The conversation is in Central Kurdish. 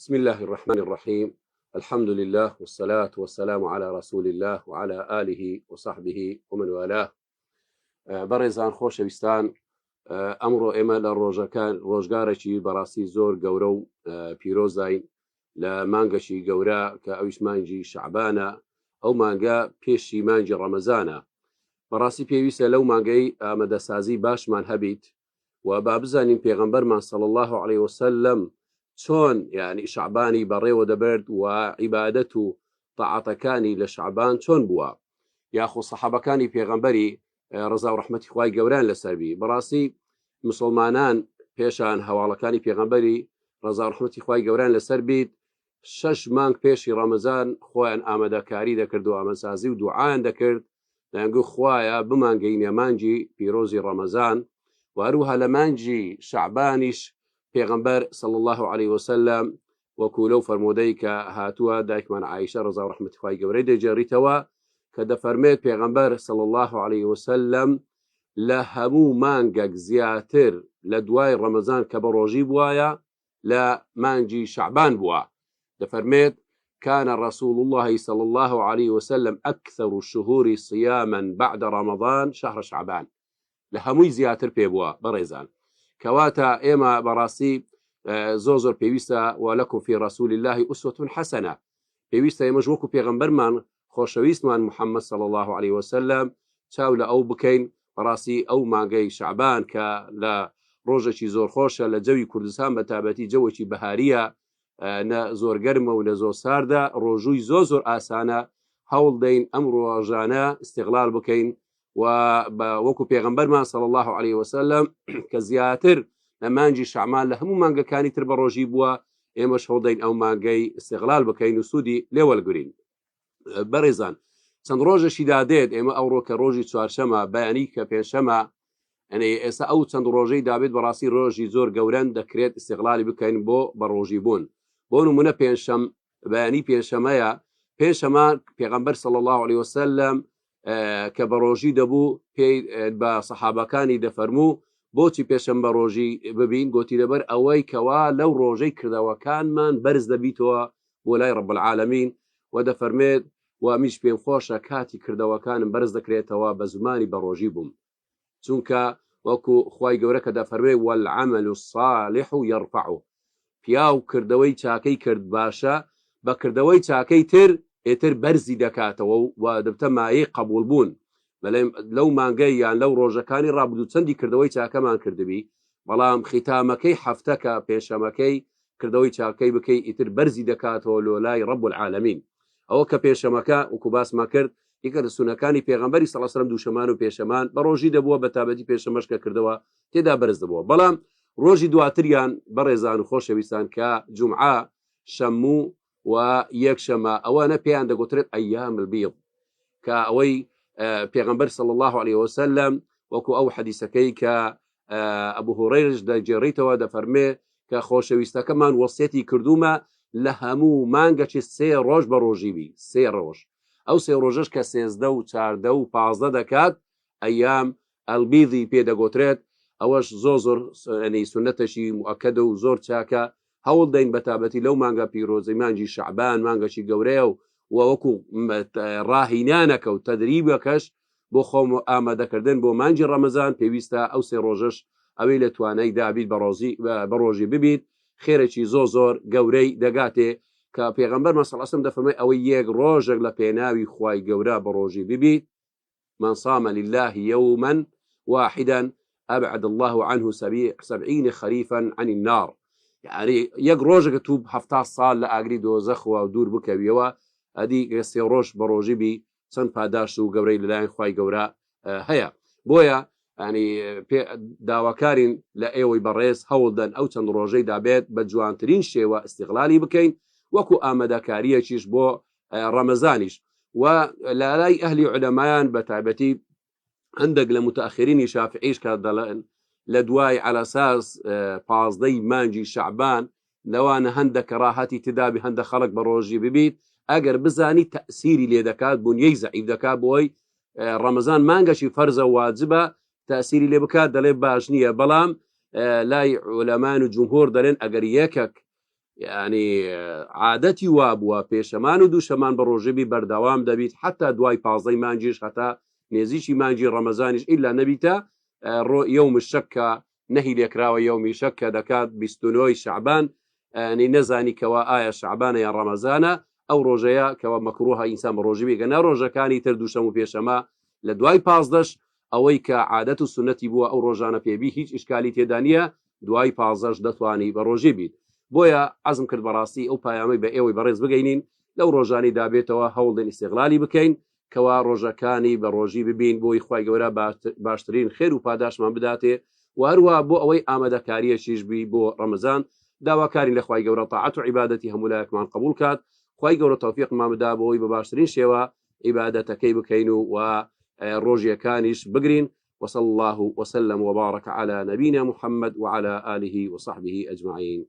بسم الله الرحمن الرحيم. الحمد لله والصلاة والسلام على رسول الله وعلى آله وصحبه ومن والاه. بەڕێزان خۆشەویستان، ئەمڕۆ ئێمە لە ڕۆژگارێکی بەڕاستی زۆر گەورە و پیرۆزین لە مانگەشی گەورە کە ئەویش مانگی شەعبانە، ئەو مانگە پێشی مانگی ڕەمەزانە. بەڕاستی پێویستە لەو مانگەی ئامادەسازی باشمان هەبیت و با بزانین پێغەمبەرمان صلی الله عليه وسلم چۆن یعنی شعبانی بەڕێوە دەبرد و عیبادەت و تاعاتەکانی لە شعبان چۆن بووە، یاخۆ سەحابەکانی پێغەمبەری ڕزا و ڕەحمەتی خوای گەوران لەسەربی. بەڕاستی مسلمانان پێشان هەواڵەکانی پێغەمبەری ڕزا و ڕەحمەتی خوای گەوران لەسەر بیت 6 مانگ پێشی ڕەمەزان خۆیان ئامادەکاری دەکرد و ئامادەسازی و دوعایان دەکرد دەنگو خوایە بمانگەینە مانگی پیرۆزی ڕەمەزان و هەروەها لە مانگی شعبانیش پێغەمبەر صلی الله عليه وسلم وەکو لەو فەرمودەی کە هاتووە دایکمان عایشە ڕزا و ڕەحمەتی خوای گەورەی دەجێڕیتەوە کە دەفەرمێت پێغەمبەر صلی الله عليه وسلم لە هەموو مانگێک زیاتر لە دوای ڕەمەزان کە بە ڕۆژی بووایە لە مانگی شعبان بووە. دەفەرمێت كان رسول الله صلى الله عليه وسلم أكثر الشهور صياما بعد رمضان شهر شعبان. لهموی زیاتر پێ بووە بەڕێزان، کەواتە ئێمە بەڕاستی زۆر پێویستە ولكم في رسول الله أسوة حسنة، پێویستە ئێمەش وەکو پێغەمبەرمان خۆشەویستمان محەممەد صلی الله عليه وسلم چاو لە ئەو بکەین. بەڕاستی ئەو مانگەی شعبان کە لە ڕۆژێکی زۆر خۆشە لە جەوی کوردستان بە تابەتی جەوێکی بەهاریە، نە زۆر گەرمە و لە زۆر ساردا، ڕۆژووی زۆر ئاسانە، هەوڵ دەین ئەم ڕۆژانە استیغلال بکەین و وەکو پێغەمبەرمان صلی الله عليه وسلم کە زیاتر لە مانگی شعبان لە هەموو مانگەکانی تر بە ڕۆژی بووە، ئێمەش هەوڵ دەین ئەو مانگەی استیغلال بکەین و سوودی لێوەرگرین. بەڕێزان چەند ڕۆژێکی دادێت ئێمە ئەوڕۆ کە ڕۆژی چوارشەمە بەیانی کە پێنجشەمە، ئێستا ئەو چەند ڕۆژەی دابێت بەڕاستی ڕۆژی زۆر گەورەن دەکرێت استیغلالی بکەین بۆ بەڕۆژی بوون. بۆ نمونە پێنجشەم بەیانی پێنجشەمەیە، پێنجشەمە پێغەمبەر صلی الله عليه وسلم کە بە ڕۆژی دەبوو پێی بە سەحابەکانی دەفەرموو بۆچی پێشەم بە ڕۆژی ببین؟ گوتی لەبەر ئەوەی کەوا لەو ڕۆژەی کردەوەکانمان بەرز دەبیتەوە بۆ لای ڕەب العالەمین و دەفەرمێت و میش پێم خۆشە کاتی کردەوەکانم بەرز دەکرێتەوە بە زمانی بە ڕۆژی بووم، چونکە وەکو خوای گەورە کە دەفەرمێ والعمل الصالح يرفعه، پیا و کردەوەی چاکەی کرد باشە بە کردەوەی چاکەی تر ئێتر بەرزی دەکاتەوە و دەبتە مایەی قبول بوون. بەڵێ لەو مانگەی یان لەو ڕۆژەکانی ڕابردوو چەندی کردەوەی چاکەمان کردبی، بەڵام ختامەکەی هەفتەکە پێشەمەکەی کردەوەی چاکەی بکەی ئیتر بەرزی دەکاتەوە لۆ لای ڕەب العالەمین. ئەوە کە پێشەمەکە وەکو باسمان کرد یەکە لە سونەکانی پێغەمبەری صلی الله علیه و سلم دووشەمان و پێشەمان بە ڕۆژی دەبووە، بە تابەتی پێشەمەش کە کردەوە تێدا بەرز دەبووە. بەڵام ڕۆژی دواتریان بەڕێزان و خۆشەویستان کە جومعە، شەموو و یەکشەمە، ئەوانە پێیان دەگوترێت ئەیام البیض، کە ئەوەی پێغەمبەر صلی الله عليه وسلم وەکو ئەو حەدیسەکەی کە ئەبو هورەیرەش دەجێڕیتەوە دەفەرمێ کە خۆشەویستەکەمان وەسیەتی کردومە لە هەموو مانگەکی 3 ڕۆژ بە ڕۆژی بی، 3 ڕۆژ. ئەو 3 ڕۆژەش کە 13 و 14 و 15 دەکات ئەیام ئەلبیضی پێدەگوترێت. ئەوەش زۆر سونەتەشی موئەکەدە و زۆر چاکە. هەوڵ دەین بە تابەتی لەو مانگە پیرۆزەی مانگی شعبان مانگەشی گەورەیە و وەکو ڕاهینانەکە و تەدریبەکەش بۆ خۆم ئامادەکردن بۆ مانگی ڕەمەزان پێویستە ئەو 3 ڕۆژەش ئەوەی لە توانای دابیت بە ڕۆژی ببیت، خێرێکی زۆر گەورەی دەگاتێ کە پێغەمبەرمان صلی الله علیه وسلم دەفەرمێ ئەوەی یەک ڕۆژێک لە پێناوی خوای گەورە بە ڕۆژی ببیت، من صام لله يوما واحدا أبعد الله عنه 70 خريفا عن النار. يعني یەک ڕۆژێک تو 70 ساڵ لە ئاگری دۆزەخەوە و دوور بکەویەوە، ئەدی 3 ڕۆژ بە ڕۆژی بی چەند پاداش و گەورەی لەلایەن خوای گەورە هەیە. بۆیە ینی داواکارین لە ئێوەی بەڕێز هەوڵدەن ئەو چەند ڕۆژەی دابێت بە جوانترین شێوە استیغلالی بکەین وەکو ئامادەکاریەکیش بۆ ڕەمەزانیش. و لە لای ئەهلی عولەمایان بە تایبەتی هەندێک لە متأخرینی شافعیش کە دەڵێن لە دوای على ئەساس 15 مانگی شعبان لەوانە هەندێک کەڕاهەتی تدابی هەندە خەڵک بە ڕۆژی ببیت، ئەگەر بزانی تەئسیری لێ دەکات بوونیەی زەعیف دەکات بۆی ڕەمەزان مانگەشی فەرزە واجبە تأثیری لێ بکات دەڵێ باش نییە. بەڵام لای عولەمان و جمهور دەڵێن ئەگەر یەکێک یعنی عادەتی وا بووە پێشەمان و دووشەمان بە ڕۆژەبی بەردەوام دەبیت حتا دوای 15 مانجیش هەتا نێزییکی مانجی ڕەمەزانیش ئیلا نەبیتە یوم شەکە نەهی لێکراوە یومی شەک کە دەکات 29 شعبان نی نەزانی کەوا ئایا شعبانە یان ڕەمەزانە ئەو ڕۆژەیە کەەوە مەکروها ئینسان بە ڕۆژی بێگەنە ڕۆژەکانی تر دووشەم و پێشەمە لە دوای 15 ئەوەی کە عادەت و سنەتی بووە ئەو ڕۆژانە پێبی هیچ ئیشکالی تێدا نیە دوای 15 دەتوانی بە ڕۆژی بیت بۆیە عزم کرد بەڕاستی ئەو پایامی بە ئێوەی بەڕێز بگەینین لەو ڕۆژانی دابێتەوە هەوڵدن ئیستیغلالی بکەین کەوا ڕۆژەکانی بە ڕۆژی ببین بۆی خوای گەورە باشترین خێر و پاداشمان بداتێ و هەروە بۆ ئەوەی ئامادەکاریەکیش بی بۆ ڕەمەزان داواکاری لە خوای گەورە تاعەت و عیبادەتی هەمولایەکمان قبول کات خوای گەورە تەوفیقمان بدا بۆی بە باشترین شێوە عیبادەتەکەی بکەین و ڕۆژیەکانیش بگرین وصلى الله وسلم وبارك على نبينا محمد وعلى آله وصحبه أجمعين.